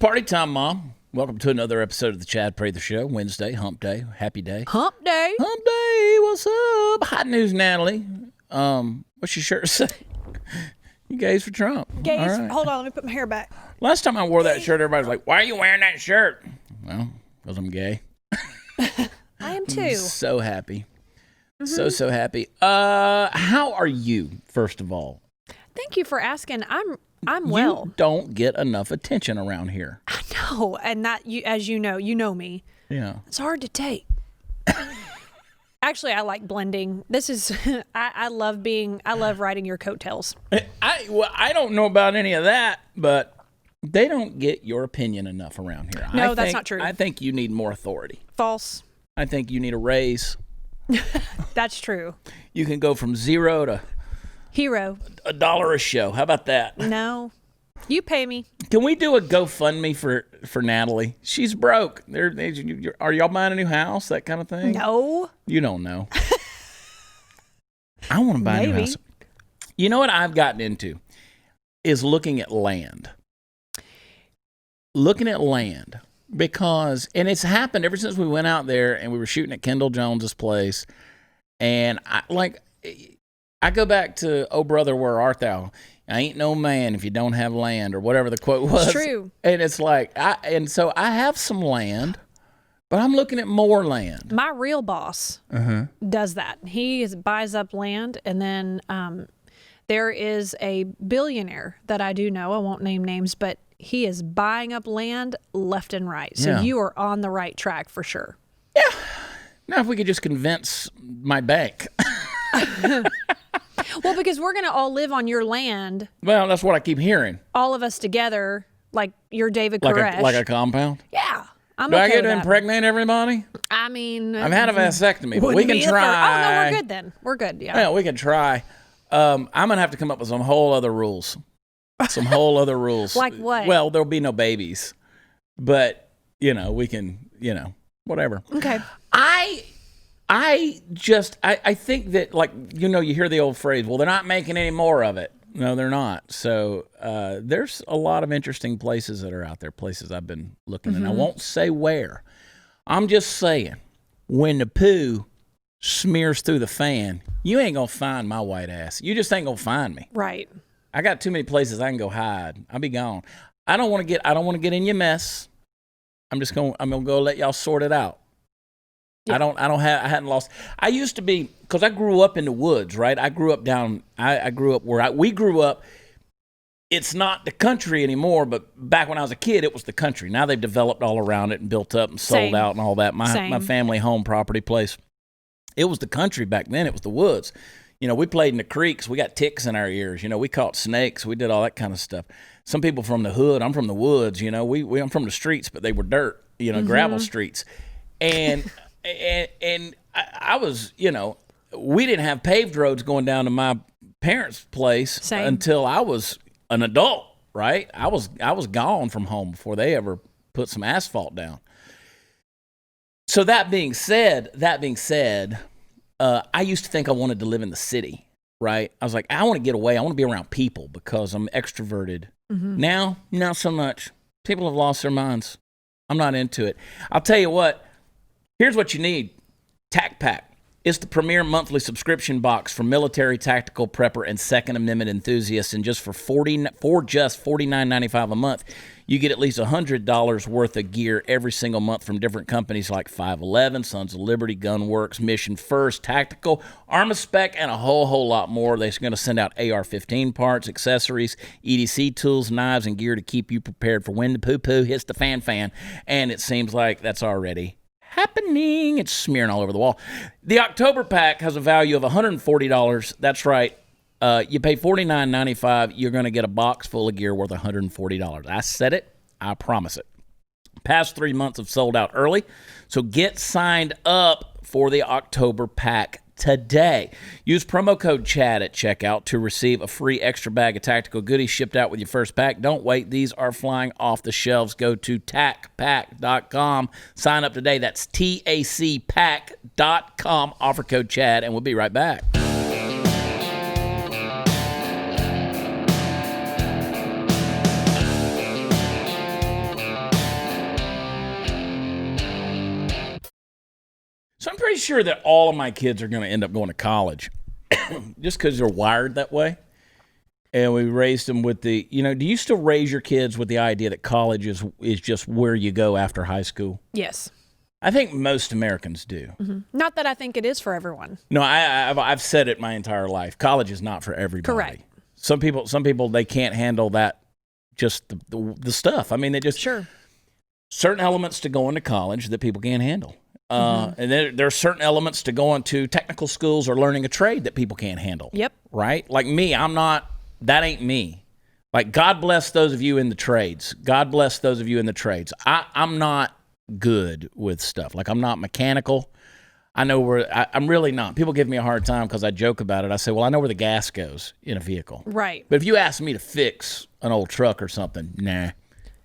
party time, Mom. Welcome to another episode of the Chad Prather Show. Wednesday, hump day, happy day. Hump day. Hump day, what's up? Hot news, Natalie. What's your shirt say? You gays for Trump. Gays, All right. hold on, let me put my hair back. Last time I wore that shirt, everybody was like, why are you wearing that shirt? Well, because I'm gay. I am too. So happy. So happy. How are you, first of all? Thank you for asking. I'm well. You don't get enough attention around here. I know, and that you, as you know me. Yeah. It's hard to take. Actually, I like blending. This is I love riding your coattails. I don't know about any of that, but they don't get your opinion enough around here. No, that's not true. I think you need more authority. False. I think you need a raise. That's true. You can go from zero to hero. $1 a show. How about that? No. You pay me. Can we do a GoFundMe for Natalie? She's broke. Are y'all buying a new house? That kind of thing? No. You don't know. I want to buy a new house. You know what I've gotten into is looking at land. Looking at land. Because, and it's happened ever since we went out there and we were shooting at Kendall Jones's place. And I go back to, oh, brother, where art thou? I ain't no man if you don't have land, or whatever the quote was. It's true. And it's like, so I have some land, but I'm looking at more land. My real boss does that. He buys up land, and then there is a billionaire that I do know. I won't name names, but he is buying up land left and right. So you are on the right track for sure. Yeah. Now, if we could just convince my bank. Well, because we're going to all live on your land. Well, that's what I keep hearing. All of us together, like you're David Koresh. Like a compound? Yeah. Do I get to impregnate everybody? I mean... I've had a vasectomy, but we can try. Oh, no, we're good then. We're good, yeah. Yeah, we can try. I'm going to have to come up with some whole other rules. Some whole other rules. Like what? Well, there'll be no babies. But, we can, whatever. Okay. I think that, like, you hear the old phrase, well, they're not making any more of it. No, they're not. So there's a lot of interesting places that are out there, places I've been looking, and I won't say where. I'm just saying, when the poo smears through the fan, you ain't going to find my white ass. You just ain't going to find me. Right. I got too many places I can go hide. I'll be gone. I don't want to get in your mess. I'm going to go let y'all sort it out. Yeah. I hadn't lost. I used to be, because I grew up in the woods, right? I grew up where we grew up. It's not the country anymore, but back when I was a kid, it was the country. Now they've developed all around it and built up and sold out and all that. My family home property place, it was the country back then. It was the woods. We played in the creeks. We got ticks in our ears. We caught snakes. We did all that kind of stuff. Some people from the hood. I'm from the woods. I'm from the streets, but they were dirt, gravel streets. And I was, we didn't have paved roads going down to my parents' place until I was an adult, right? I was gone from home before they ever put some asphalt down. So that being said, I used to think I wanted to live in the city, right? I was like, I want to get away. I want to be around people because I'm extroverted. Now, not so much. People have lost their minds. I'm not into it. I'll tell you what. Here's what you need. TAC Pack. It's the premier monthly subscription box for military, tactical, prepper, and Second Amendment enthusiasts. And just for just $49.95 a month, you get at least $100 worth of gear every single month from different companies like 511, Sons of Liberty, Gunworks, Mission First, Tactical, Armaspec, and a whole lot more. They're going to send out AR-15 parts, accessories, EDC tools, knives, and gear to keep you prepared for when the poo-poo hits the fan. And it seems like that's already happening. It's smearing all over the wall. The October pack has a value of $140. That's right. You pay $49.95. You're going to get a box full of gear worth $140. I said it. I promise it. Past 3 months have sold out early. So get signed up for the October pack today. Use promo code CHAD at checkout to receive a free extra bag of tactical goodies shipped out with your first pack. Don't wait. These are flying off the shelves. Go to tacpack.com. Sign up today. That's TACpack.com. Offer code CHAD, and we'll be right back. pretty sure that all of my kids are going to end up going to college just because they're wired that way. And we raised them with the, do you still raise your kids with the idea that college is just where you go after high school? Yes. I think most Americans do. Not that I think it is for everyone. No, I've said it my entire life. College is not for everybody. Correct. Some people, they can't handle that, just the stuff. I mean, they just... Sure. Certain elements to go into college that people can't handle. And there are certain elements to going to technical schools or learning a trade that people can't handle. Yep. Right? Like me, that ain't me. Like, God bless those of you in the trades. God bless those of you in the trades. I'm not good with stuff. Like, I'm not mechanical. I know I'm really not. People give me a hard time because I joke about it. I say, well, I know where the gas goes in a vehicle. Right. But if you ask me to fix an old truck or something, nah,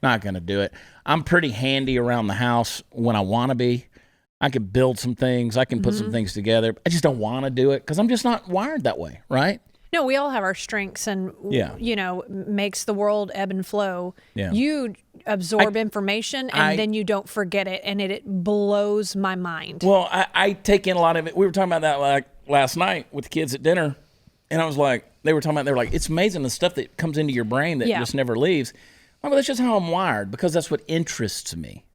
not going to do it. I'm pretty handy around the house when I want to be. I can build some things. I can put some things together. I just don't want to do it because I'm just not wired that way, right? No, we all have our strengths, and makes the world ebb and flow. Yeah. You absorb information, and then you don't forget it, and it blows my mind. Well, I take in a lot of it. We were talking about that like last night with the kids at dinner, and I was like, they were like, it's amazing the stuff that comes into your brain that just never leaves. Well, that's just how I'm wired because that's what interests me.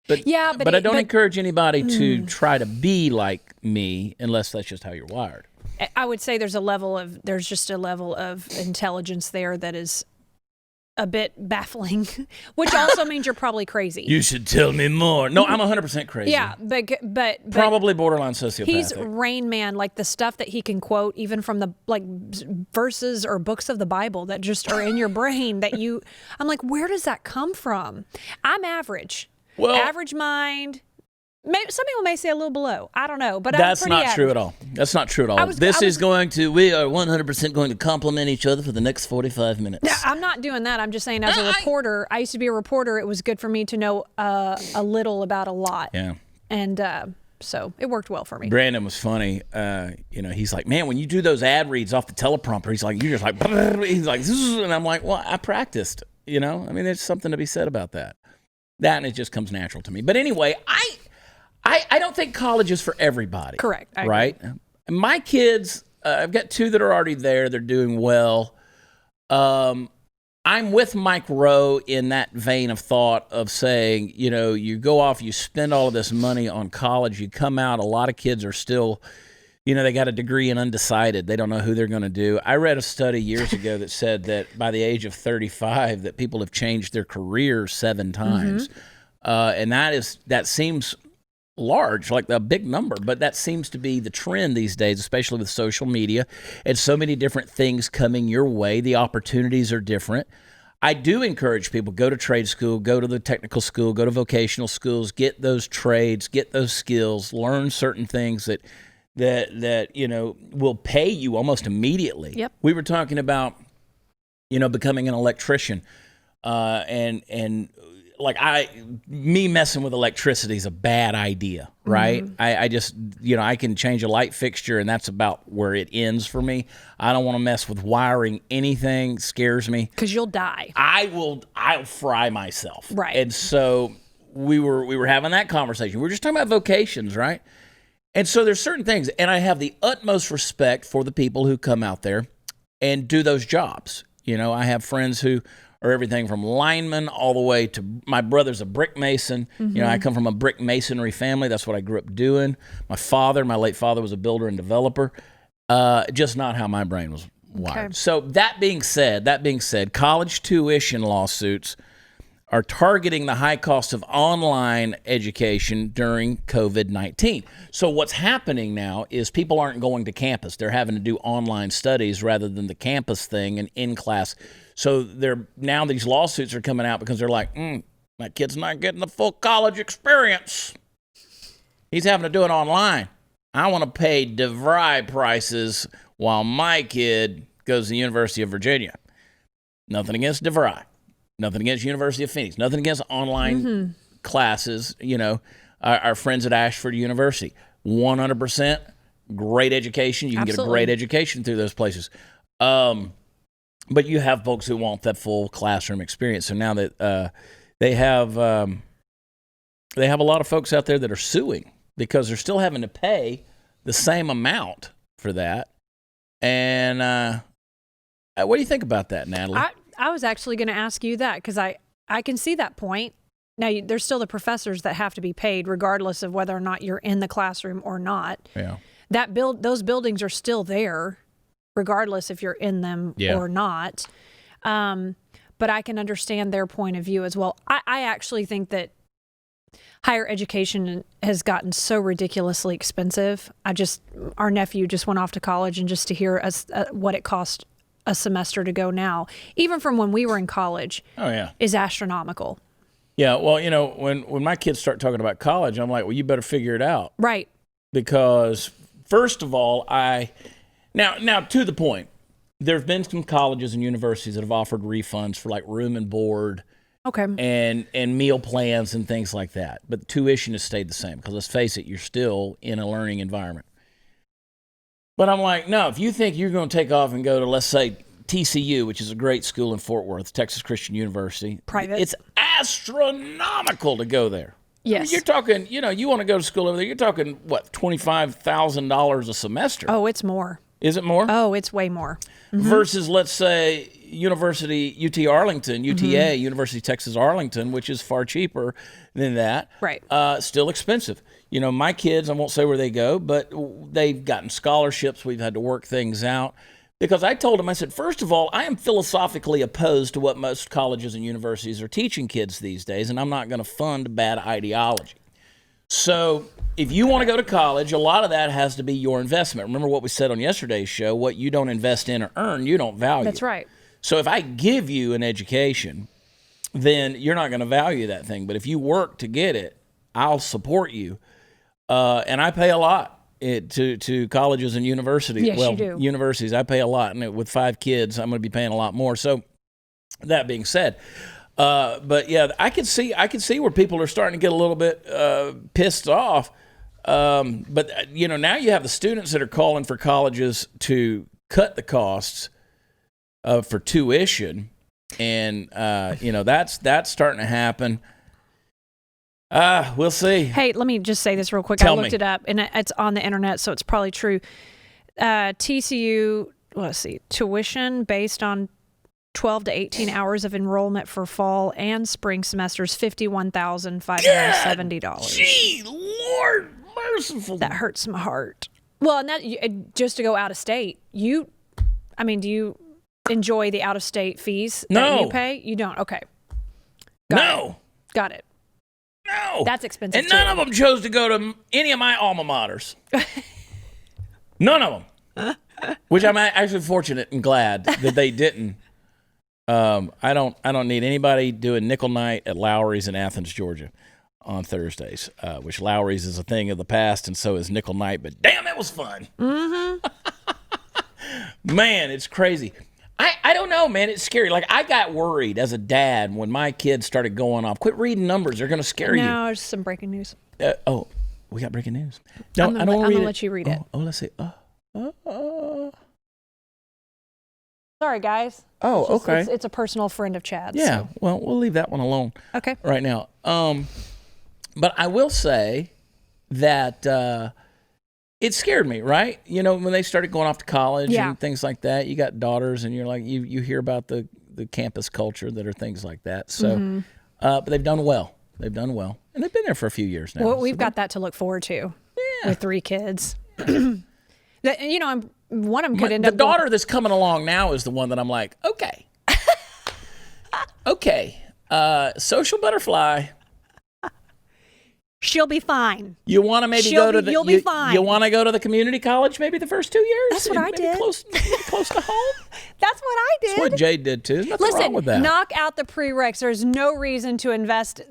But I don't encourage anybody to try to be like me unless that's just how you're wired. I would say there's just a level of intelligence there that is a bit baffling, which also means you're probably crazy. You should tell me more. No, I'm 100% crazy. Yeah, but probably borderline sociopathic. He's Rain Man, like the stuff that he can quote, even from the verses or books of the Bible that just are in your brain that I'm like, where does that come from? I'm average. Well, average mind. Some people may say a little below. I don't know, but that's not true at all. That's not true at all. We are 100% going to compliment each other for the next 45 minutes. No, I'm not doing that. I'm just saying, as a reporter, I used to be a reporter. It was good for me to know a little about a lot. Yeah. And so it worked well for me. Brandon was funny. He's like, man, when you do those ad reads off the teleprompter, he's like, you're just like, he's like, and I'm like, well, I practiced. I mean, there's something to be said about that. And it just comes natural to me. But anyway, I don't think college is for everybody. Correct. Right? My kids, I've got two that are already there. They're doing well. I'm with Mike Rowe in that vein of thought of saying, you go off, you spend all of this money on college, you come out, a lot of kids are still, they got a degree and undecided. They don't know who they're going to do. I read a study years ago that said that by the age of 35 that people have changed their career 7 times. And that seems large, like a big number, but that seems to be the trend these days, especially with social media and so many different things coming your way. The opportunities are different. I do encourage people, go to trade school, go to the technical school, go to vocational schools, get those trades, get those skills, learn certain things that will pay you almost immediately. Yep. We were talking about, becoming an electrician, and like me messing with electricity is a bad idea, right? I just, I can change a light fixture and that's about where it ends for me. I don't want to mess with wiring anything. Scares me. Because you'll die. I'll fry myself. Right. And so we were having that conversation. We were just talking about vocations, right? And so there's certain things, and I have the utmost respect for the people who come out there and do those jobs. I have friends who are everything from linemen all the way to, my brother's a brick mason. I come from a brick masonry family. That's what I grew up doing. My late father was a builder and developer. Just not how my brain was wired. Okay. So that being said, college tuition lawsuits are targeting the high cost of online education during COVID-19. So what's happening now is people aren't going to campus. They're having to do online studies rather than the campus thing and in-class. So now these lawsuits are coming out because they're like, my kid's not getting the full college experience. He's having to do it online. I want to pay DeVry prices while my kid goes to the University of Virginia. Nothing against DeVry. Nothing against University of Phoenix. Nothing against online classes. Our friends at Ashford University. 100% great education. You can get a great education through those places. But you have folks who want that full classroom experience. So now that they have a lot of folks out there that are suing because they're still having to pay the same amount for that. And what do you think about that, Natalie? I was actually going to ask you that because I can see that point. Now, there's still the professors that have to be paid regardless of whether or not you're in the classroom or not. Yeah. Those buildings are still there regardless if you're in them or not. But I can understand their point of view as well. I actually think that higher education has gotten so ridiculously expensive. Our nephew just went off to college, and just to hear what it cost a semester to go now, even from when we were in college, is astronomical. Yeah, well, when my kids start talking about college, I'm like, well, you better figure it out. Right. Because first of all, now to the point, there have been some colleges and universities that have offered refunds for like room and board, and meal plans and things like that. But tuition has stayed the same because let's face it, you're still in a learning environment. But I'm like, no, if you think you're going to take off and go to, let's say, TCU, which is a great school in Fort Worth, Texas Christian University. Private. It's astronomical to go there. Yes. I mean, you're talking, you want to go to school over there, you're talking, what, $25,000 a semester? Oh, it's more. Is it more? Oh, it's way more. Mm-hmm. Versus, let's say, University, UT Arlington, UTA, University of Texas Arlington, which is far cheaper than that. Right. Still expensive. My kids, I won't say where they go, but they've gotten scholarships. We've had to work things out. Because I told them, I said, first of all, I am philosophically opposed to what most colleges and universities are teaching kids these days, and I'm not going to fund bad ideology. So if you want to go to college, a lot of that has to be your investment. Remember what we said on yesterday's show, what you don't invest in or earn, you don't value. That's right. So if I give you an education, then you're not going to value that thing. But if you work to get it, I'll support you. And I pay a lot. To colleges and universities. Yes, you do. Universities, I pay a lot, and with 5 kids, I'm going to be paying a lot more. So, that being said, but yeah, I can see where people are starting to get a little bit pissed off. But now you have the students that are calling for colleges to cut the costs for tuition, and that's starting to happen. We'll see. Hey, let me just say this real quick. Tell I looked it up, and it's on the internet, so it's probably true. TCU, let's see, tuition based on 12 to 18 hours of enrollment for fall and spring semesters, $51,570. Gee, Lord merciful. That hurts my heart. Well, and that just to go out of state, do you enjoy the out of state fees that you pay? You don't. Okay. Got it. No. That's expensive, and none of them chose to go to any of my alma maters. None of them. Which I'm actually fortunate and glad that they didn't. I don't need anybody doing nickel night at Lowry's in Athens, Georgia on Thursdays, which Lowry's is a thing of the past, and so is nickel night. But damn, it was fun. Mm-hmm. Man, it's crazy. I don't know, man. It's scary. Like, I got worried as a dad when my kids started going off. Quit reading numbers. They're going to scare you. No, there's some breaking news. We got breaking news. No, I'm going to let you read it. Oh, let's see. Sorry, guys. Okay. It's a personal friend of Chad's. Yeah, so. well, we'll leave that one alone. Okay. Right now. But I will say that it scared me, right? When they started going off to college and things like that. You got daughters, and you're like, you hear about the campus culture that are things like that. So, but they've done well. They've done well, and they've been there for a few years now. Well, we've got that to look forward to. Yeah. With 3 kids. One of them could end up. The daughter that's coming along now is the one that I'm like, okay, social butterfly. She'll be fine. You want to maybe You'll be fine. You want to go to the community college maybe the first 2 years? That's what I did. Close to home? That's what I did. That's what Jade did too. Nothing wrong with that. Knock out the prereqs. There's no reason to invest.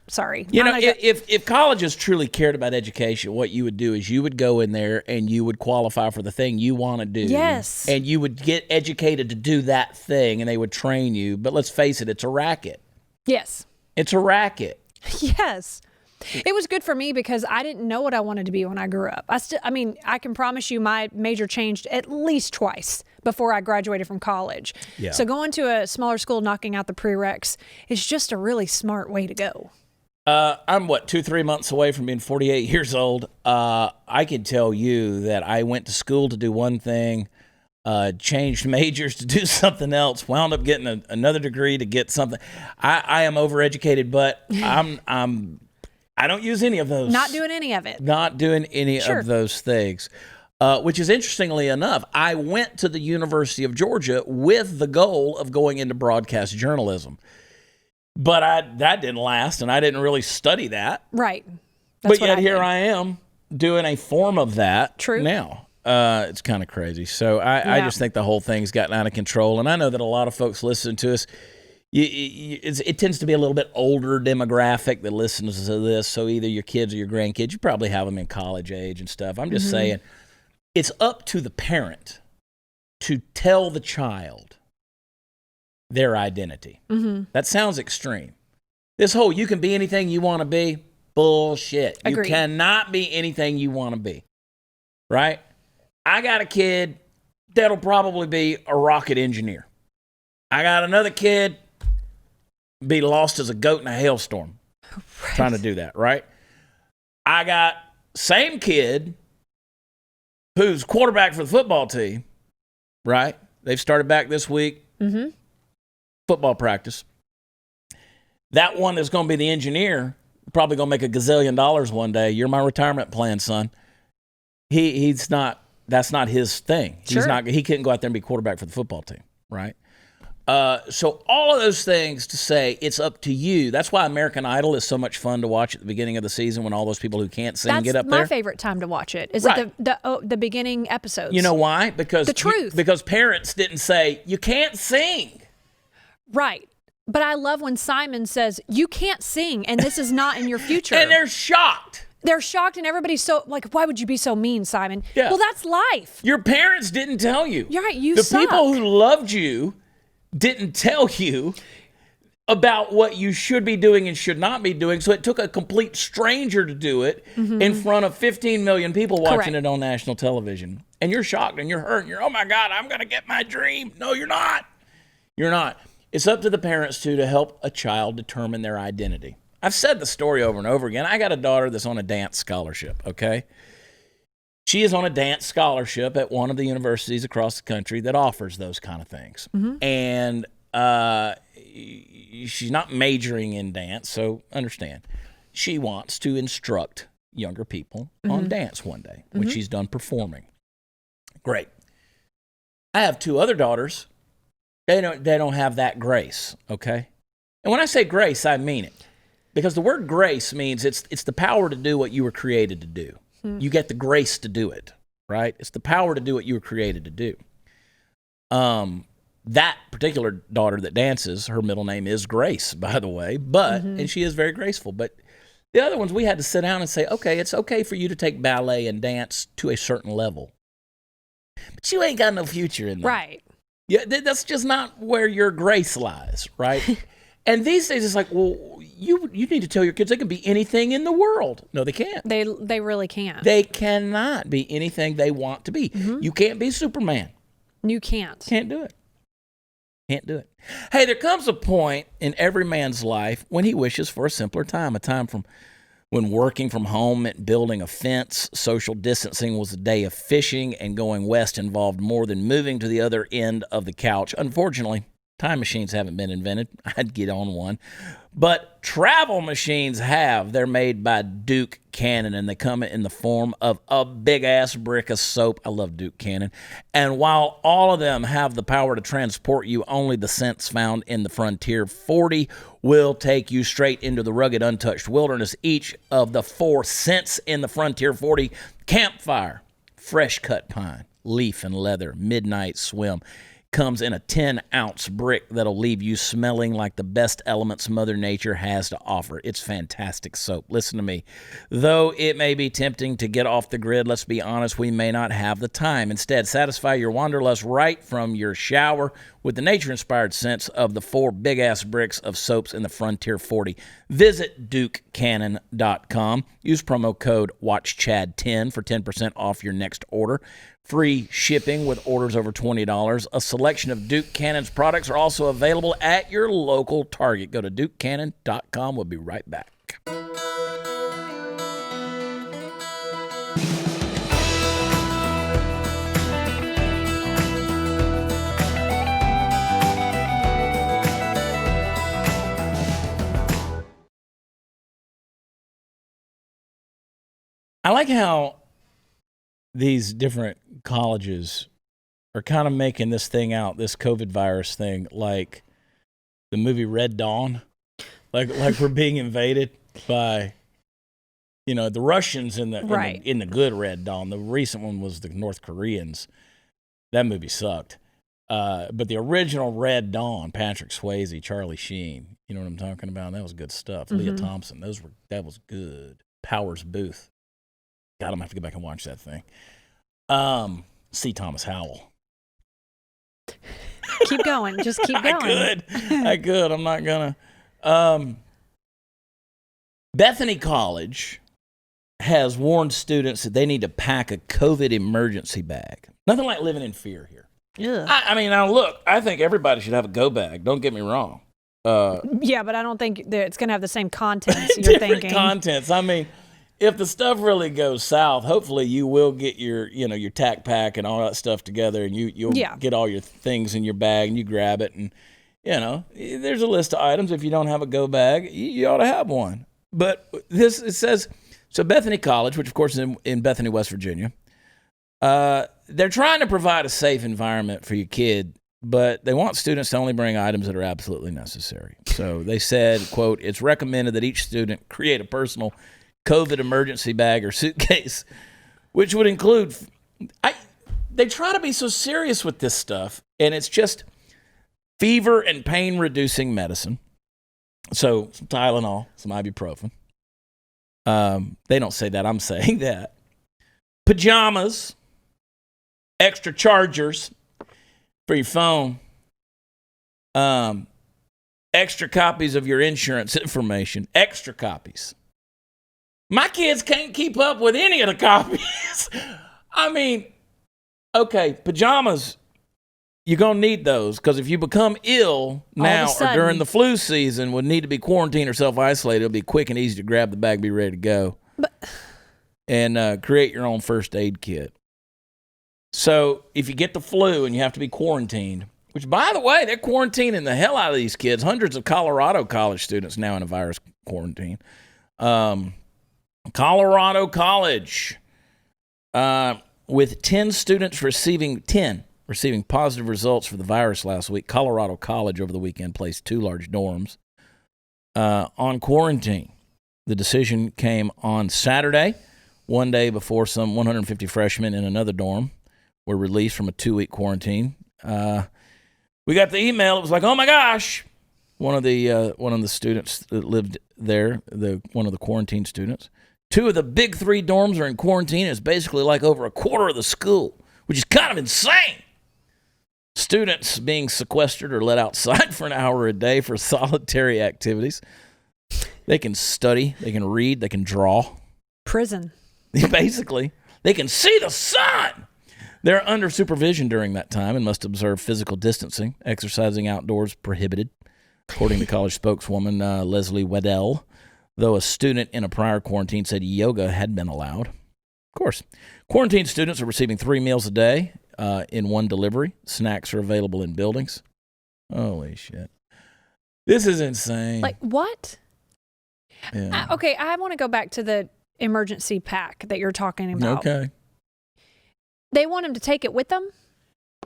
Sorry. If colleges truly cared about education, what you would do is you would go in there and you would qualify for the thing you want to do. Yes. And you would get educated to do that thing, and they would train you. But let's face it, it's a racket. Yes. It's a racket. Yes. It was good for me because I didn't know what I wanted to be when I grew up. I can promise you my major changed at least twice before I graduated from college. Yeah. So going to a smaller school, knocking out the prereqs is just a really smart way to go. I'm 2-3 months away from being 48 years old. I can tell you that I went to school to do one thing, changed majors to do something else, wound up getting another degree to get something. I am overeducated, but I don't use any of those. Not doing any of it. Not doing any of those things. Which is interestingly enough, I went to the University of Georgia with the goal of going into broadcast journalism. But that didn't last, and I didn't really study that. Right. But yet here I am doing a form of that now. It's kind of crazy. So I just think the whole thing's gotten out of control. And I know that a lot of folks listen to us. It tends to be a little bit older demographic that listens to this. So either your kids or your grandkids, you probably have them in college age and stuff. I'm just saying, it's up to the parent to tell the child their identity. That sounds extreme. This whole you can be anything you want to be, bullshit. Agreed. You cannot be anything you want to be, right? I got a kid that'll probably be a rocket engineer. I got another kid be lost as a goat in a hailstorm trying to do that, right? I got same kid who's quarterback for the football team, right? They've started back this week. Football practice. That one that's going to be the engineer, probably going to make $1 gazillion one day. You're my retirement plan, son. He's not. That's not his thing. He's not. He couldn't go out there and be quarterback for the football team, right? So all of those things to say, it's up to you. That's why American Idol is so much fun to watch at the beginning of the season when all those people who can't sing get up there. That's my favorite time to watch it. Is it the beginning episodes? You know why? Because the truth. Because parents didn't say you can't sing. Right. But I love when Simon says, you can't sing, and this is not in your future. And they're shocked. They're shocked, and everybody's so, like, why would you be so mean, Simon? Yeah. Well, that's life. Your parents didn't tell you. You're right, you The suck. people who loved you didn't tell you about what you should be doing and should not be doing, so it took a complete stranger to do it in front of 15 million people watching it on national television. And you're shocked, and you're hurt, and you're, oh, my God, I'm going to get my dream. No, you're not. You're not. It's up to the parents, too, to help a child determine their identity. I've said the story over and over again. I got a daughter that's on a dance scholarship, okay? She is on a dance scholarship at one of the universities across the country that offers those kind of things. And she's not majoring in dance, so understand. She wants to instruct younger people on dance one day when she's done performing. Great. I have two other daughters. They don't have that grace, okay? And when I say grace, I mean it. Because the word grace means it's the power to do what you were created to do. You get the grace to do it, right? It's the power to do what you were created to do. That particular daughter that dances, her middle name is Grace, by the way, and she is very graceful. But the other ones, we had to sit down and say, okay, it's okay for you to take ballet and dance to a certain level. But you ain't got no future in that. Right. Yeah, that's just not where your grace lies, right? And these days, it's like, well, you need to tell your kids they can be anything in the world. No, they can't. They really can't. They cannot be anything they want to be. You can't be Superman. You can't. Can't do it. Can't do it. Hey, there comes a point in every man's life when he wishes for a simpler time, a time from when working from home meant building a fence, social distancing was a day of fishing, and going west involved more than moving to the other end of the couch. Unfortunately, time machines haven't been invented. I'd get on one. But travel machines have. They're made by Duke Cannon, and they come in the form of a big-ass brick of soap. I love Duke Cannon. And while all of them have the power to transport you, only the scents found in the Frontier 40 will take you straight into the rugged, untouched wilderness. Each of the 4 scents in the Frontier 40, campfire, fresh-cut pine, leaf and leather, midnight swim, comes in a 10-ounce brick that'll leave you smelling like the best elements Mother Nature has to offer. It's fantastic soap. Listen to me. Though it may be tempting to get off the grid, let's be honest, we may not have the time. Instead, satisfy your wanderlust right from your shower with the nature-inspired scents of the 4 big-ass bricks of soaps in the Frontier 40. Visit DukeCannon.com. Use promo code WATCHCHAD10 for 10% off your next order. Free shipping with orders over $20. A selection of Duke Cannon's products are also available at your local Target. Go to DukeCannon.com. We'll be right back. I like how these different colleges are kind of making this thing out, this COVID virus thing, like the movie Red Dawn. Like we're being invaded by, the Russians in the good Red Dawn. The recent one was the North Koreans. That movie sucked. But the original Red Dawn, Patrick Swayze, Charlie Sheen, you know what I'm talking about? That was good stuff. Mm-hmm. Leah Thompson, that was good. Powers Booth. God, I'm going to have to go back and watch that thing. C. Thomas Howell. Keep going. Just keep going. I could. I'm not going to. Bethany College has warned students that they need to pack a COVID emergency bag. Nothing like living in fear here. Ugh. I mean, now look, I think everybody should have a go bag. Don't get me wrong. Yeah, but I don't think that it's going to have the same contents you're different thinking. Contents. I mean, if the stuff really goes south, hopefully you will get your tack pack and all that stuff together, and you'll get all your things in your bag and you grab it, and there's a list of items. If you don't have a go bag, you ought to have one. But it says Bethany College, which of course is in Bethany, West Virginia. They're trying to provide a safe environment for your kid, but they want students to only bring items that are absolutely necessary. So they said, quote, "It's recommended that each student create a personal COVID emergency bag or suitcase," which would include, they try to be so serious with this stuff, and it's just fever and pain-reducing medicine. So some Tylenol, some ibuprofen. They don't say that. I'm saying that. Pajamas, extra chargers for your phone, extra copies of your insurance information, extra copies. My kids can't keep up with any of the copies. I mean, okay, pajamas, you're going to need those because if you become ill now or during the flu season, would need to be quarantined or self-isolated, it'll be quick and easy to grab the bag, be ready to go, and create your own first aid kit. So if you get the flu and you have to be quarantined, which, by the way, they're quarantining the hell out of these kids. Hundreds of Colorado college students now in a virus quarantine. Colorado College, with 10 students receiving positive results for the virus last week. Colorado College over the weekend placed 2 large dorms on quarantine. The decision came on Saturday, one day before some 150 freshmen in another dorm were released from a 2-week quarantine. We got the email. It was like, oh my gosh! One of the students that lived there, one of the quarantine students. 2 of the big 3 dorms are in quarantine. It's basically like over a quarter of the school, which is kind of insane. Students being sequestered or let outside for an hour a day for solitary activities. They can study, they can read, they can draw. Prison. Basically, they can see the sun. They're under supervision during that time and must observe physical distancing. Exercising outdoors prohibited, according to college spokeswoman Leslie Weddell, though a student in a prior quarantine said yoga had been allowed. Of course, quarantine students are receiving 3 meals a day in one delivery. Snacks are available in buildings. Holy shit. This is insane. Like, what? Yeah. Okay, I want to go back to the emergency pack that you're talking about. Okay. They want them to take it with them?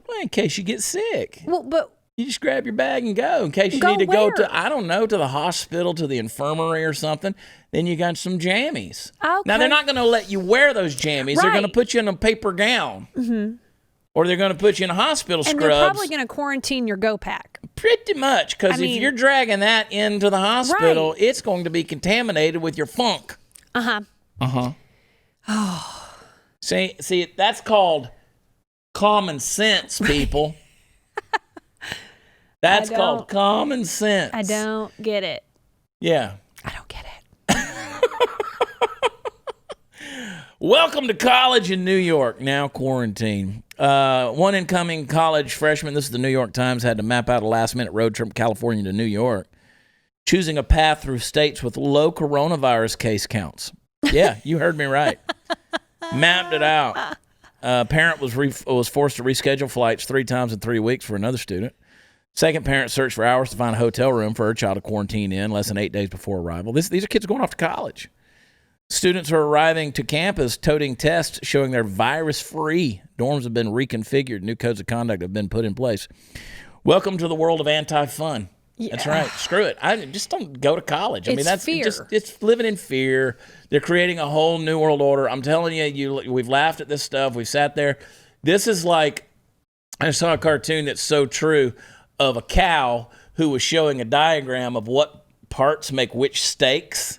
Well, in case you get sick. Well, but you just grab your bag and go. In case you need to go to, I don't know, to the hospital, to the infirmary or something. Then you got some jammies. Okay. Now, they're not going to let you wear those jammies. Right. They're going to put you in a paper gown. Mm-hmm. Or they're going to put you in a hospital scrubs. And they're probably going to quarantine your go pack. Pretty much. Because if you're dragging that into the hospital, it's going to be contaminated with your funk. Uh-huh. Uh-huh. Oh. See, that's called common sense, people. That's called common sense. I don't get it. Yeah. I don't get it. Welcome to college in New York, now quarantine. One incoming college freshman, this is the New York Times, had to map out a last-minute road trip from California to New York, choosing a path through states with low coronavirus case counts. Yeah, you heard me right. Mapped it out. Parent was forced to reschedule flights 3 times in 3 weeks for another student. Second parent searched for hours to find a hotel room for her child to quarantine in less than 8 days before arrival. These are kids going off to college. Students are arriving to campus toting tests showing they're virus-free. Dorms have been reconfigured. New codes of conduct have been put in place. Welcome to the world of anti-fun. Yeah. That's right. Screw it. I just don't go to college. That's fear. It's living in fear. They're creating a whole new world order. I'm telling you, we've laughed at this stuff. We've sat there. This is like, I saw a cartoon that's so true of a cow who was showing a diagram of what parts make which steaks.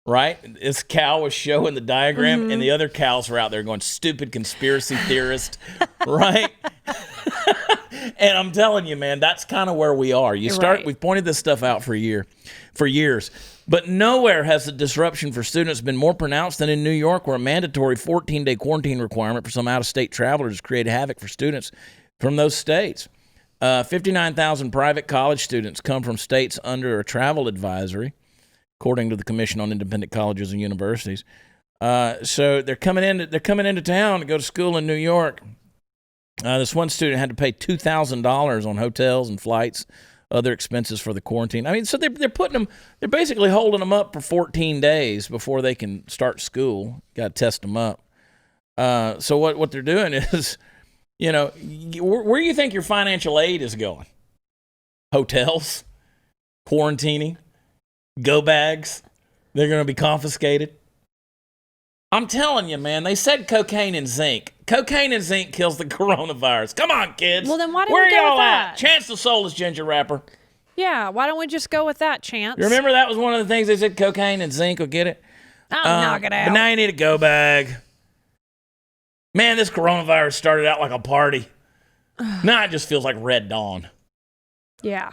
Right? This cow was showing the diagram, and the other cows were out there going, stupid conspiracy theorist, right? And I'm telling you, man, that's kind of where we are. We've pointed this stuff out for years, but nowhere has the disruption for students been more pronounced than in New York, where a mandatory 14-day quarantine requirement for some out-of-state travelers has created havoc for students from those states. 59,000 private college students come from states under a travel advisory, according to the Commission on Independent Colleges and Universities. So they're coming into town to go to school in New York. This one student had to pay $2,000 on hotels and flights, other expenses for the quarantine. So they're basically holding them up for 14 days before they can start school. Got to test them up. So what they're doing is, where do you think your financial aid is going? Hotels, quarantining. Go bags, they're going to be confiscated. I'm telling you, man, they said cocaine and zinc. Cocaine and zinc kills the coronavirus. Come on, kids. Well, then why didn't Where we go y'all with that? at? Chance the Soulless Ginger Rapper. Yeah, why don't we just go with that, Chance? You remember that was one of the things they said cocaine and zinc will get it? I'll knock it out. But now you need a go bag. Man, this coronavirus started out like a party. Now it just feels like Red Dawn. Yeah.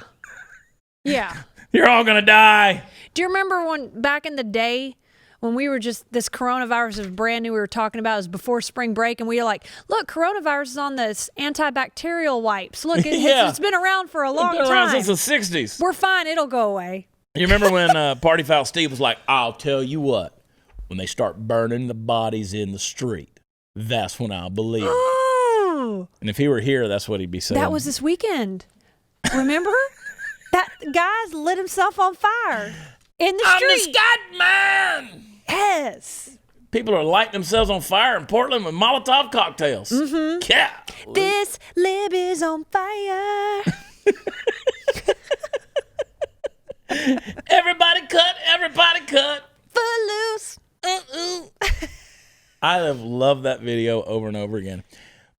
Yeah. You're all going to die. Do you remember when back in the day when we were this coronavirus was brand new, we were talking about it was before spring break, and we were like, look, coronavirus is on this antibacterial wipes. Look, it's been around for a long time. It's been around since the 60s. We're fine. It'll go away. You remember when Party Foul Steve was like, I'll tell you what, when they start burning the bodies in the street, that's when I'll believe. Oh. And if he were here, that's what he'd be saying. That was this weekend. Remember? That guy's lit himself on fire in the street. I'm the Scott Man. Yes. People are lighting themselves on fire in Portland with Molotov cocktails. Mm-hmm. Yeah. This lib is on fire. Everybody cut. Footloose. I have loved that video over and over again.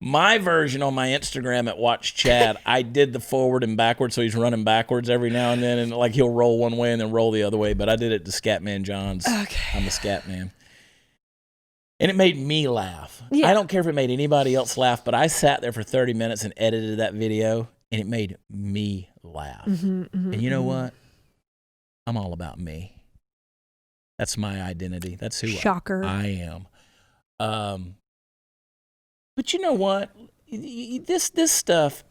My version on my Instagram at Watch Chad, I did the forward and backwards, so he's running backwards every now and then, and like he'll roll one way and then roll the other way. But I did it to Scatman John's. Okay. I'm a Scatman. And it made me laugh. Yeah. I don't care if it made anybody else laugh, but I sat there for 30 minutes and edited that video, and it made me laugh. And you know what? I'm all about me. That's my identity. That's who I am. But you know what? This stuff.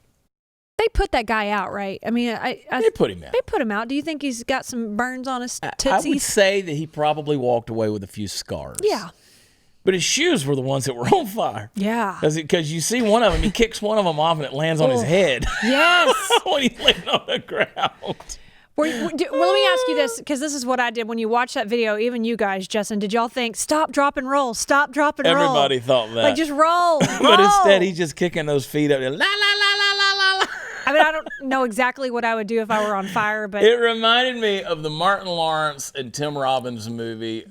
They put that guy out, right? I mean, they put him out. They put him out. Do you think he's got some burns on his tootsies? I would say that he probably walked away with a few scars. Yeah. But his shoes were the ones that were on fire. Yeah. Because you see one of them, he kicks one of them off and it lands on his head. Yes. When he's laying on the ground. Well, let me ask you this, because this is what I did when you watched that video. Even you guys, Justin, did y'all think, stop, drop, and roll, stop, drop, and roll? Everybody thought that. Like, just roll. But instead, he's just kicking those feet up. La, la, la, la, la, la. I mean, I don't know exactly what I would do if I were on fire, but it reminded me of the Martin Lawrence and Tim Robbins movie,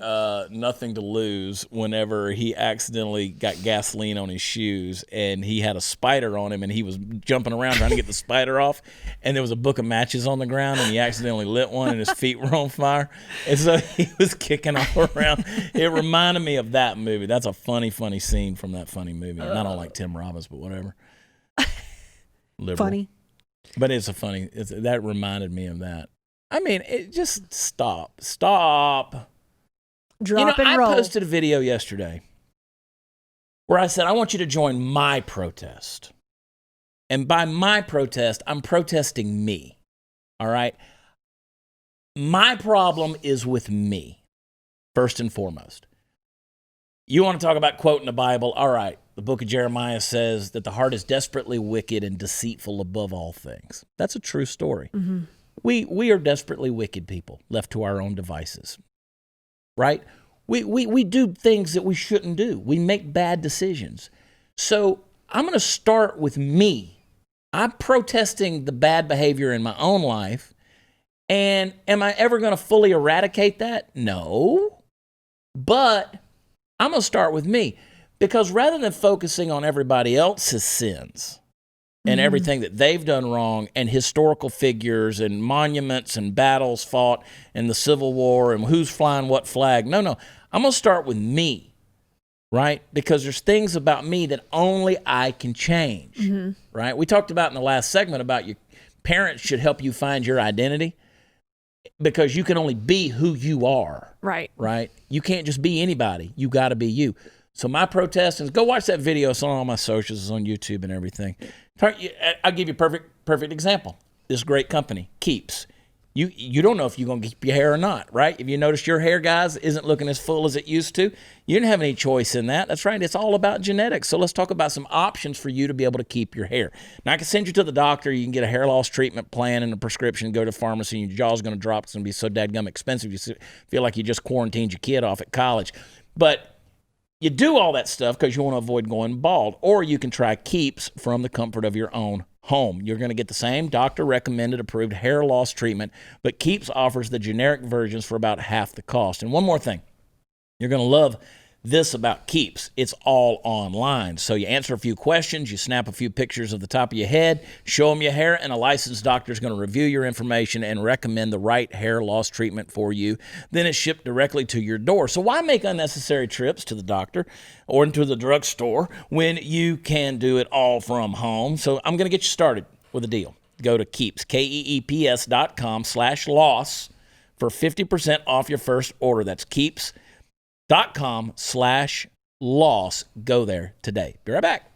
Nothing to Lose, whenever he accidentally got gasoline on his shoes and he had a spider on him and he was jumping around trying to get the spider off, and there was a book of matches on the ground and he accidentally lit one and his feet were on fire, and so he was kicking all around. It reminded me of that movie. That's a funny scene from that funny movie. And I don't like Tim Robbins, but whatever. Liberal. Funny. But that reminded me of that. I mean, it just stop. Drop and roll. I posted a video yesterday where I said, I want you to join my protest. And by my protest, I'm protesting me. All right? My problem is with me, first and foremost. You want to talk about quoting the Bible? All right. The book of Jeremiah says that the heart is desperately wicked and deceitful above all things. That's a true story. We are desperately wicked people left to our own devices, right? We do things that we shouldn't do. We make bad decisions. So I'm going to start with me. I'm protesting the bad behavior in my own life. And am I ever going to fully eradicate that? No. But I'm going to start with me. Because rather than focusing on everybody else's sins and everything that they've done wrong and historical figures and monuments and battles fought and the Civil War and who's flying what flag, no. I'm going to start with me, right? Because there's things about me that only I can change, right? We talked about in the last segment about your parents should help you find your identity because you can only be who you are, right? You can't just be anybody. You got to be you. So my protest is go watch that video. It's on all my socials. It's on YouTube and everything. I'll give you a perfect example. This great company, Keeps. You don't know if you're going to keep your hair or not, right? If you notice your hair, guys, isn't looking as full as it used to, you didn't have any choice in that. That's right. It's all about genetics. So let's talk about some options for you to be able to keep your hair. Now, I can send you to the doctor. You can get a hair loss treatment plan and a prescription, go to the pharmacy, and your jaw's going to drop. It's going to be so dadgum expensive. You feel like you just quarantined your kid off at college. But you do all that stuff because you want to avoid going bald. Or you can try Keeps from the comfort of your own home. You're going to get the same doctor-recommended approved hair loss treatment, but Keeps offers the generic versions for about half the cost. And one more thing, you're going to love this about Keeps. It's all online. So you answer a few questions, you snap a few pictures of the top of your head, show them your hair, and a licensed doctor is going to review your information and recommend the right hair loss treatment for you. Then it's shipped directly to your door. So why make unnecessary trips to the doctor or into the drugstore when you can do it all from home? So I'm going to get you started with a deal. Go to Keeps, KEEPS.com/loss for 50% off your first order. That's Keeps.com/loss. Go there today. Be right back.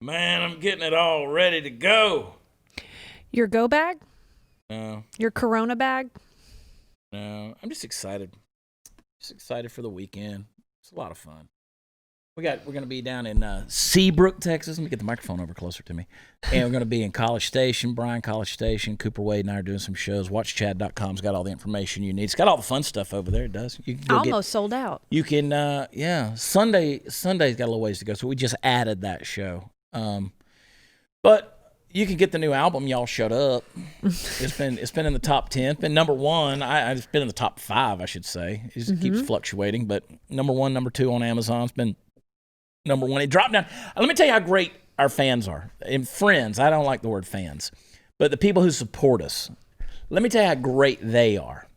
Man, I'm getting it all ready to go. Your go bag? No. Your Corona bag? No. I'm just excited. Just excited for the weekend. It's a lot of fun. We're going to be down in Seabrook, Texas. Let me get the microphone over closer to me. And we're going to be in College Station, Bryan College Station. Cooper Wade and I are doing some shows. WatchChad.com's got all the information you need. It's got all the fun stuff over there. It does. You can Almost sold out. You can, Sunday's got a little ways to go, so we just added that show. But you can get the new album, Y'all Shut Up. It's been in the top 10. It's been number one. It's been in the top 5, I should say. It keeps fluctuating, but number 1, number 2 on Amazon. It's been number 1. It dropped down. Let me tell you how great our fans are. And friends, I don't like the word fans, but the people who support us. Let me tell you how great they are.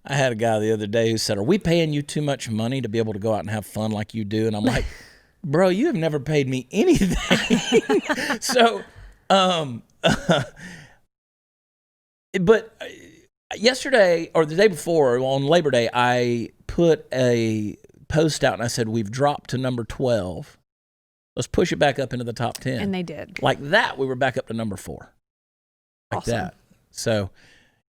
I had a guy the other day who said, "Are we paying you too much money to be able to go out and have fun like you do?" And I'm like, bro, you have never paid me anything. So, but yesterday or the day before on Labor Day, I put a post out and I said, we've dropped to number 12. Let's push it back up into the top 10. And they did. Like that, we were back up to number 4. Like awesome. that. So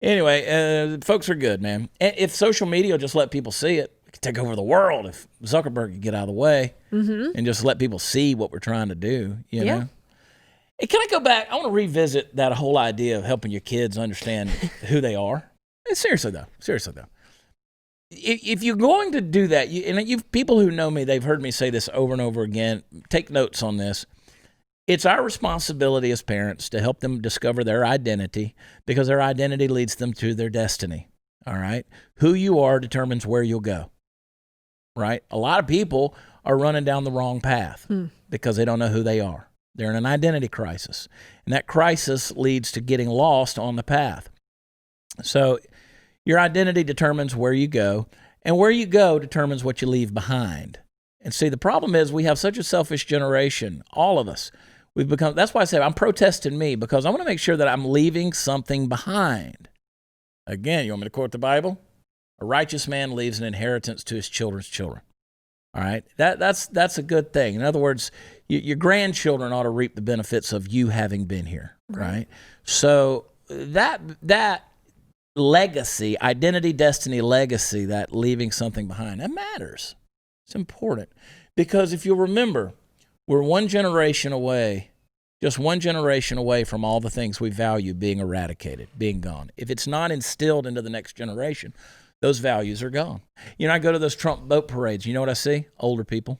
anyway, folks are good, man. If social media will just let people see it, it could take over the world if Zuckerberg could get out of the way and just let people see what we're trying to do, you know? Hey, can I go back? I want to revisit that whole idea of helping your kids understand who they are. Seriously, though. If you're going to do that, people who know me, they've heard me say this over and over again. Take notes on this. It's our responsibility as parents to help them discover their identity because their identity leads them to their destiny. All right? Who you are determines where you'll go. Right? A lot of people are running down the wrong path because they don't know who they are. They're in an identity crisis. And that crisis leads to getting lost on the path. So your identity determines where you go, and where you go determines what you leave behind. And see, the problem is we have such a selfish generation, all of us. That's why I say I'm protesting me, because I want to make sure that I'm leaving something behind. Again, you want me to quote the Bible? A righteous man leaves an inheritance to his children's children. All right? That's a good thing. In other words, your grandchildren ought to reap the benefits of you having been here, right? So that legacy, identity, destiny, legacy, that leaving something behind, that matters. It's important. Because if you'll remember, we're one generation away, just one generation away from all the things we value being eradicated, being gone. If it's not instilled into the next generation, those values are gone. You know, I go to those Trump boat parades. You know what I see? Older people,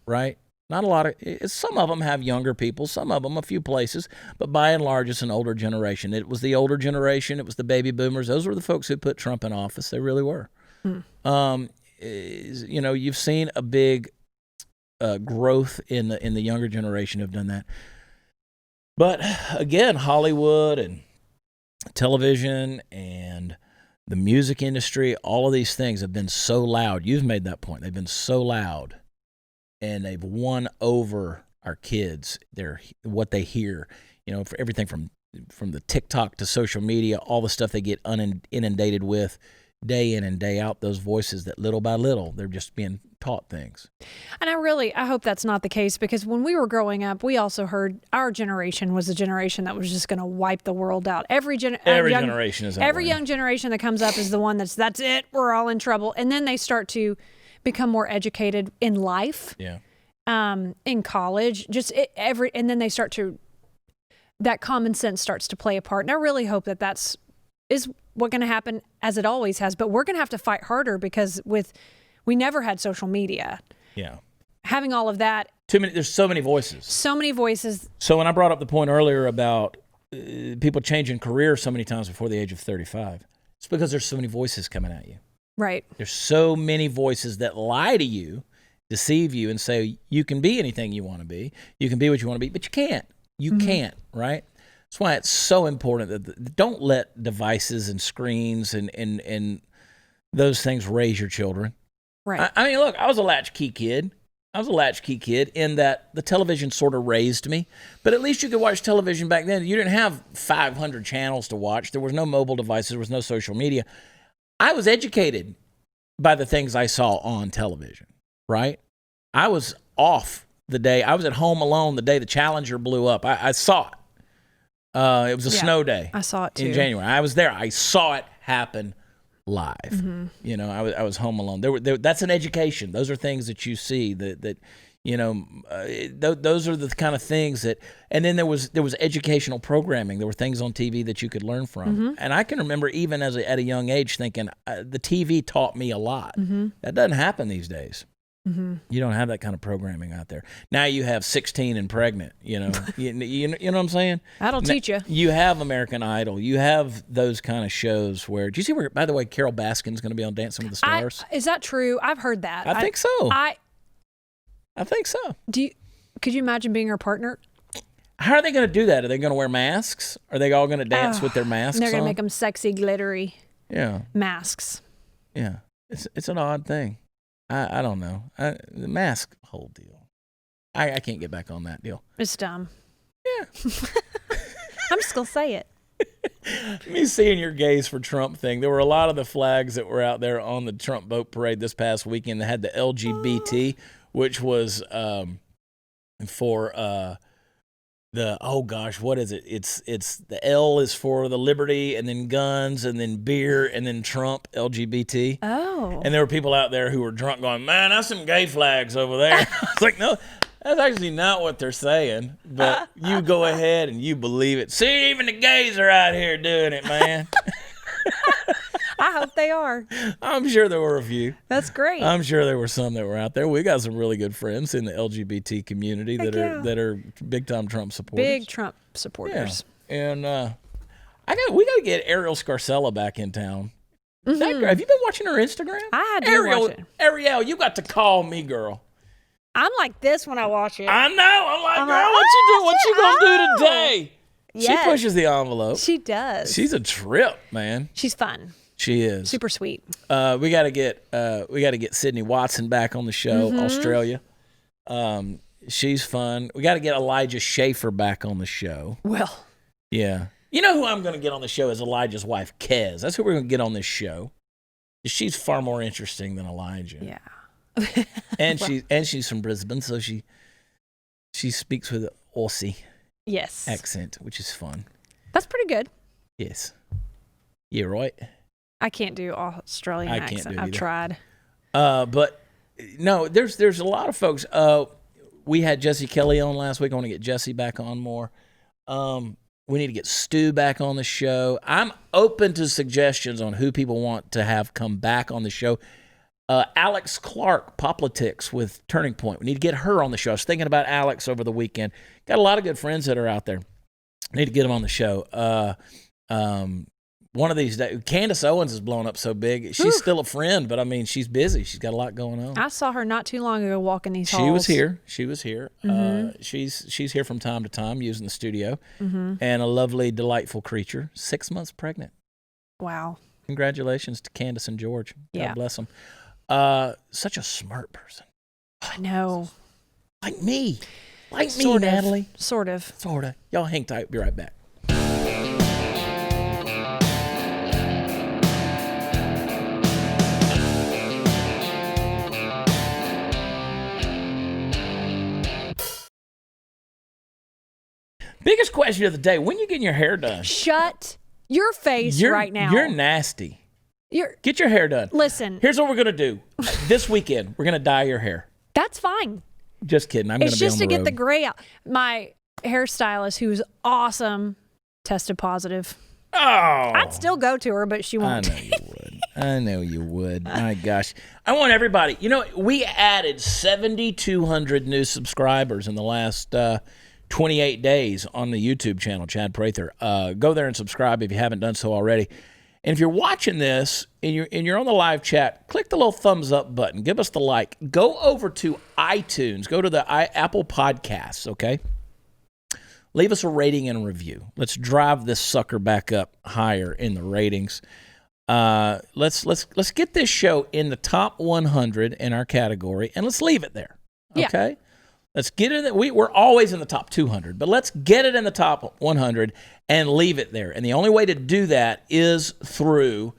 right? Not a lot of, some of them have younger people, some of them a few places, but by and large, it's an older generation. It was the older generation. It was the baby boomers. Those were the folks who put Trump in office. They really were. You know, you've seen a big growth in the younger generation who've done that. But again, Hollywood and television and the music industry, all of these things have been so loud. You've made that point. They've been so loud. And they've won over our kids. What they hear, you know, for everything from the TikTok to social media, all the stuff they get inundated with day in and day out, those voices that little by little, they're just being taught things. And I hope that's not the case, because when we were growing up, we also heard our generation was a generation that was just going to wipe the world out. Every generation is that every way. Young generation that comes up is the one that's it, we're all in trouble. And then they start to become more educated in life, in college, and then they start to, that common sense starts to play a part. And I really hope that is what's going to happen, as it always has. But we're going to have to fight harder, because we never had social media. Yeah. Having all of that. There's so many voices. So many voices. So when I brought up the point earlier about people changing careers so many times before the age of 35, it's because there's so many voices coming at you. Right. There's so many voices that lie to you, deceive you, and say you can be anything you want to be. You can be what you want to be, but you can't. You can't, right? That's why it's so important that don't let devices and screens and those things raise your children. Right. I mean, look, I was a latchkey kid. In that the television sort of raised me. But at least you could watch television back then. You didn't have 500 channels to watch. There was no mobile devices. There was no social media. I was educated by the things I saw on television, right? I was off the day. I was at home alone the day the Challenger blew up. I saw it. It was a snow day. I saw it too. In January. I was there. I saw it happen live. You know, I was home alone. That's an education. Those are things that you see that you know, those are the kind of things that, and then there was educational programming. There were things on TV that you could learn from. And I can remember even at a young age thinking the TV taught me a lot. That doesn't happen these days. You don't have that kind of programming out there. Now you have 16 and pregnant, you know, you know what I'm saying? That'll teach you. You have American Idol. You have those kind of shows where, do you see where, by the way, Carol Baskin's going to be on Dancing with the Stars? Is that true? I've heard that. I think so. I think so. Could you imagine being her partner? How are they going to do that? Are they going to wear masks? Are they all going to dance with their masks on? They're going to make them sexy, glittery masks. Yeah. It's an odd thing. I don't know. The mask whole deal. I can't get back on that deal. It's dumb. Yeah. I'm just going to say it. Me seeing your gaze for Trump thing. There were a lot of the flags that were out there on the Trump boat parade this past weekend that had the LGBT, which was for what is it? It's the L is for the liberty, and then guns, and then beer, and then Trump, LGBT. Oh. And there were people out there who were drunk going, man, that's some gay flags over there. It's like, no, that's actually not what they're saying. But you go ahead and you believe it. See, even the gays are out here doing it, man. I hope they are. I'm sure there were a few. That's great. I'm sure there were some that were out there. We got some really good friends in the LGBT community that are big time Trump supporters. Big Trump supporters. Yeah. And we got to get Ariel Scarcella back in town. Have you been watching her Instagram? I had to watch it. Ariel, you got to call me, girl. I'm like this when I watch it. I know. I'm like, girl, what you doing? What you gonna do today? Yes. She pushes the envelope. She does. She's a trip, man. She's fun. She is super sweet. We got to get Sydney Watson back on the show. Australia. She's fun. We got to get Elijah Schaefer back on the show. Well, yeah. You know who I'm going to get on the show is Elijah's wife, Kez. That's who we're going to get on this show. She's far more interesting than Elijah. Yeah. And she's from Brisbane, so she speaks with an Aussie accent, which is fun. That's pretty good. Yes. Yeah, right. I can't do Australian accent. I've tried. But no, there's a lot of folks. We had Jesse Kelly on last week. I want to get Jesse back on more. We need to get Stu back on the show. I'm open to suggestions on who people want to have come back on the show. Alex Clark, Politics with Turning Point. We need to get her on the show. I was thinking about Alex over the weekend. Got a lot of good friends that are out there. Need to get them on the show. One of these days, Candace Owens is blowing up so big. She's still a friend, but I mean, she's busy. She's got a lot going on. I saw her not too long ago walking these halls. She was here. She's here from time to time using the studio. And a lovely, delightful creature. 6 months pregnant. Wow. Congratulations to Candace and George. God bless them. Such a smart person. I know. Like me. Like me, Natalie. Sort of. Y'all hang tight. Be right back. Biggest question of the day: when you getting your hair done? Shut your face right now. You're nasty. Get your hair done. Listen. Here's what we're gonna do. This weekend, we're gonna dye your hair. That's fine. Just kidding. I'm gonna be on the road. It's just to get the gray out. My hairstylist, who's awesome, tested positive. Oh. I'd still go to her, but she won't. I know you would. My gosh. I want everybody. You know, we added 7,200 new subscribers in the last 28 days on the YouTube channel, Chad Prather. Go there and subscribe if you haven't done so already. And if you're watching this and you're on the live chat, click the little thumbs up button. Give us the like. Go over to iTunes. Go to the Apple Podcasts, okay? Leave us a rating and a review. Let's drive this sucker back up higher in the ratings. Let's get this show in the top 100 in our category, and let's leave it there, okay? Yeah. Let's get it. We're always in the top 200, but let's get it in the top 100 and leave it there. And the only way to do that is through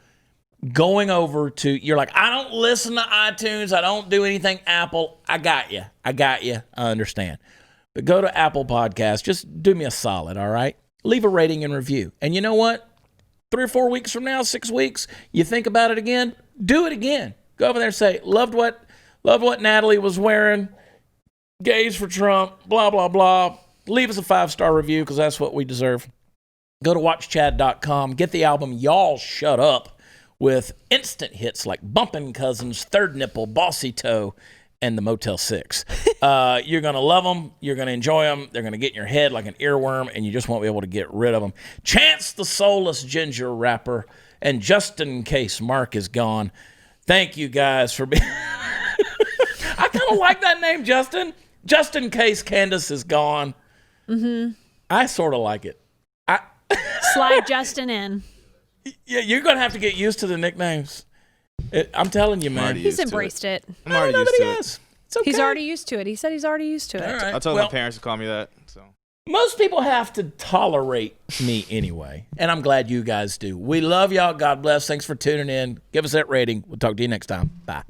going over to, you're like, I don't listen to iTunes. I don't do anything Apple. I got you. I understand. But go to Apple Podcasts. Just do me a solid, all right? Leave a rating and review. And you know what? 3 or 4 weeks from now, 6 weeks, you think about it again, do it again. Go over there and say, loved what Natalie was wearing. Gays for Trump, blah, blah, blah. Leave us a 5-star review because that's what we deserve. Go to watchchad.com. Get the album Y'all Shut Up with instant hits like Bumpin' Cousins, Third Nipple, Bossy Toe, and the Motel 6. You're going to love them. You're going to enjoy them. They're going to get in your head like an earworm, and you just won't be able to get rid of them. Chance the Soulless Ginger Rapper, and just in case Mark is gone, thank you guys for being... I kind of like that name, Justin. Just in case Candace is gone. Mm-hmm. I sort of like it. Slide Justin in. Yeah, you're going to have to get used to the nicknames. I'm telling you, man. He's embraced it. I'm already used to it. It's okay. He's already used to it. He said he's already used to it. All right. I told my parents to call me that. So most people have to tolerate me anyway, and I'm glad you guys do. We love y'all. God bless. Thanks for tuning in. Give us that rating. We'll talk to you next time. Bye.